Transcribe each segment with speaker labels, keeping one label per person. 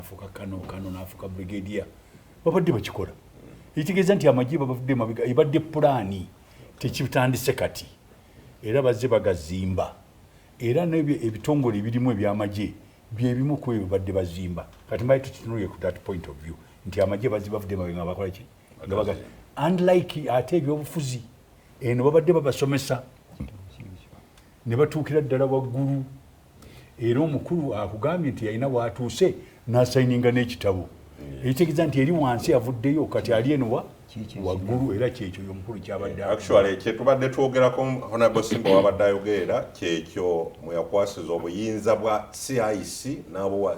Speaker 1: nafuka kano nafuka brigadier babadde bakikola ekitegeeza nti Amagye babadde mabiga ibadde pulaani tekitandise kati era bazze bagazimba era n'ebyo ebitongole ebirimu eby'Amagye bye bimu ku ebyo badde bazimba kati mbaye tutunulye ku that point of view nti Amagye bazibavudde mabiga bakola ki ngabaga unlike ate ebyobufuzi eno babadde babasomesa ne batuukira ddala waggulu era omukulu akugambye nti yalina waatuuse n'asayininga n'ekitabo ekitegeeza nti eri wansi avuddeyo kati ali eno waggulu era kyekyo omukulu kyabadde
Speaker 2: actually kyetubadde twogerako Honorable Simba wabadde ayogerera kyekyo mweyakwasiza obuyinza bwa CIC n'abo wa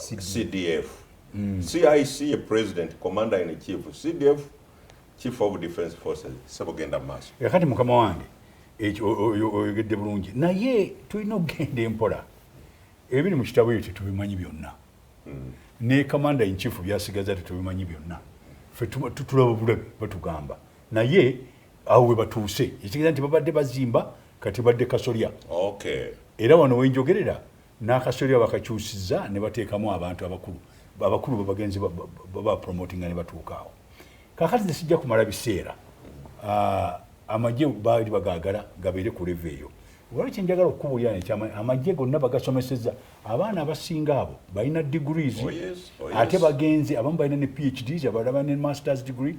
Speaker 2: CDF. CIC ye President Commander in Chief, CDF Chief of Defence Forces. Sabogenda maaso
Speaker 1: kati mukama wange ekyo oyogedde bulungi naye tulina okugenda empola ebiri mu kitabo ekyo tetubimanyi byonna ne Commander in Chief byasigaza tetubimanyi byonna ffe tulaba bulabe batugamba naye awo we batuuse ekitegeeza nti babadde bazimba kati badde kasolya era wano wenjogerera n'akasolya bakakyusizza ne bateekamu abantu abakulu babagenzi baba promotinga ne batuukaawo kakati nesijja kumala biseera Amagye baali bagaagala gabeere ku level eyo wali kyenjagala okubuulira nekyama Amagye gonna bagasomesezza abaana abasinga abo balina degrees ate bagenze abamu balina ne PhDs abalala balina ne masters degree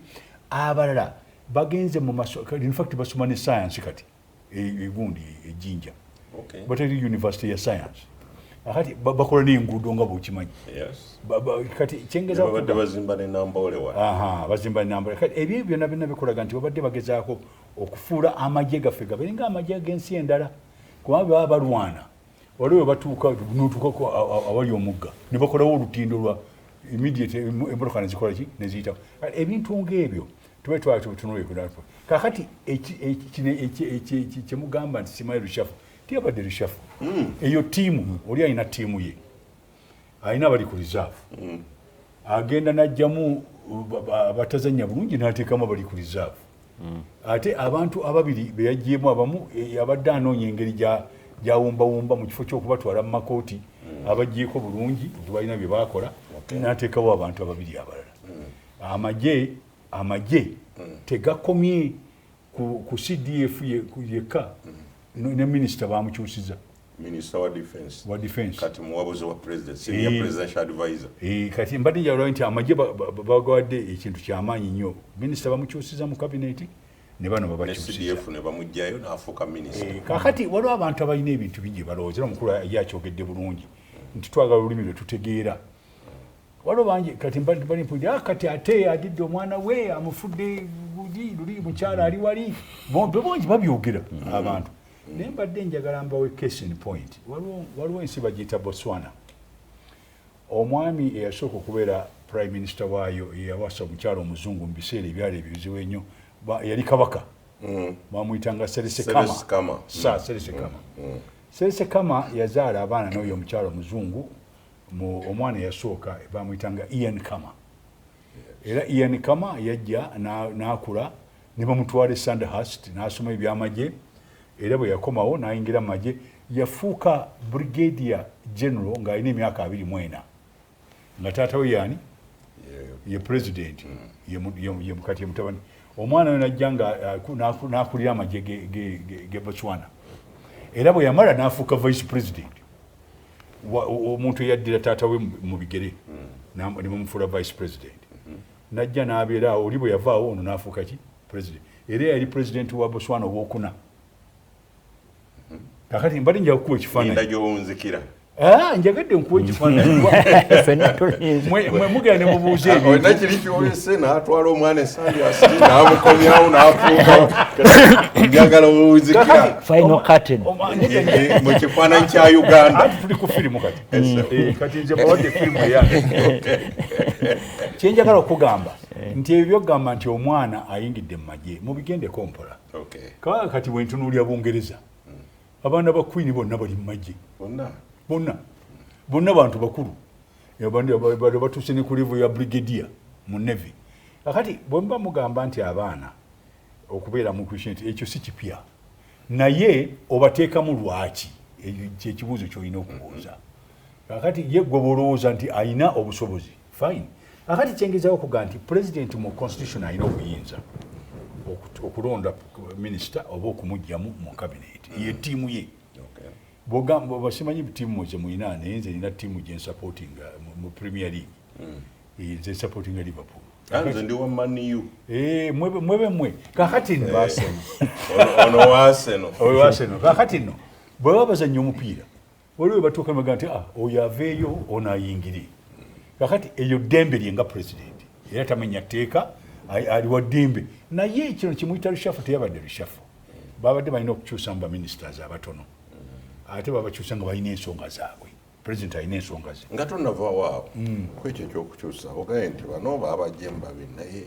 Speaker 1: abalala bagenze mu in fact basoma ne science kati egundi ejinja batali university ya science akati bakola n'enguudo nga bw'okimanyi kati kyengeza
Speaker 2: babadde bazimba ne Nambole wa
Speaker 1: bazimba ne Nambole kati ebyo byonna bikolaga nti babadde bagezaako okufuula Amagye gaffe gabeere nga Amagye ag'ensi endala kubanga baba balwana waliwo batuuka n'otuukako awali omugga ne bakolawo olutindo lwa immediate emmotoka nezikola ki neziyitawo ebintu ng'ebyo tube twatutunule kakati kyemugamba nti simanyi rushafu tiyabadde rushafu eyo tiimu oli alina tiimu ye alina abali ku reserve agenda n'ajjamu batazanya bulungi n'ateekamu abali ku reserve ate abantu ababiri be yaggyeemu abamu abadde anoonya engeri gyawumbawumba mu kifo ky'okubatwala mu makooti abaggyeko bulungi balina bye baakola n'ateekawo abantu ababiri abalala Amagye tegakomye ku CDF yekka ne minisita bamukyusiza
Speaker 2: Minister wa Defense kati muwabuzi wa President Senior Presidential Advisor
Speaker 1: kati mbadde njawula nti Amagye bagawadde ekintu kyamaanyi nnyo minisita bamukyusiza mu cabinet ne bano babakyusiza
Speaker 2: CDF ne bamugjayo n'afuuka minisita
Speaker 1: kakati waliwo abantu abalina ebintu bingi balowoozera omukulu yakyogedde bulungi nti twagala olulimi lwe tutegeera waliwo bangi kati mbali mpulira kati ate adidde omwana we amufudde luli mukyala ali wali bongi babyogera abantu naye mbadde njagala mbawe case in point waliwo ensi bagiyita Botswana omwami eyasooka okubeera prime minister waayo eyawasa omukyala omuzungu mu biseera ebyali ebizibu ennyo yali kabaka bamuyitanga Seresekama Seresekama yazaala abaana n'oyo omukyala omuzungu omwana eyasooka bamuyitanga Ian Kama era Ian Kama yajja n'akula ne bamutwala Sandhurst n'asoma eby'Amagye era bwe yakomawo n'ayingira mu magye yafuuka brigadier general ng'alina emyaka 24 nga taata we yaani ye president ye mukati ye mutabani omwana we najja n'akulira amagye ge Botswana era bwe yamala n'afuuka vice president omuntu eyaddira taata we mu bigere ne bamufuula vice president najja n'abeera oli bwe yavaawo ono n'afuuka ki president era yali president wa Botswana owokuna kakati mbadde nja kukuwa ekifaananyi njagadde nkuwa ekifaananyi mwe mugenda ne mubuuza
Speaker 2: olina kiri kyolese n'atwala omwana esandi asiri n'amukomyawo n'afuuka njagala obuuzikira mu kifaananyi kya Uganda
Speaker 1: tuli ku firimu kati nze bawadde firimu eyange kyenjagala okugamba nti ebyo byogamba nti omwana ayingidde mu magye mubigendeko mpola kati bwentunuulya Bungereza abaana ba Queen bonna bali mu magye bonna bantu bakulu batuuse ne ku level ya brigadier mu Navy kakati bwe mba mugamba nti abaana okubeera mu Christian ekyo si kipya naye obateekamu lwaki kyekibuuzo kyolina okubuuza kakati ye gwe bolowooza nti ayina obusobozi fine kakati kyengezawo okuga nti president mu constitution ayina obuyinza okulonda minisita oba okumugyamu mu cabinet ye ttiimu ye bwogamba basimanyi ttiimu ze muyina naye nze nina ttiimu gye nsupportinga mu premier league nze nsupportinga liverpool
Speaker 2: nze ndi wa maniu
Speaker 1: mwe kakati nno
Speaker 2: ono wa Arsenal
Speaker 1: kakati nno bwe baba bazannya omupiira waliwo batuuka baga nti oyo aveeyo ono ayingire kakati eyo ddembe lye nga president era tamenya tteeka ali wa ddembe naye kino kimuyita rushafu teyabadde rushafu babadde balina okukyusa mu baministers abatono ate babakyusa nga balina ensonga zaabwe president alina ensonga ze
Speaker 2: nga tonnavaawo awo kwekyo ekyokukyusa ogaye nti bano baabajje mu babiri naye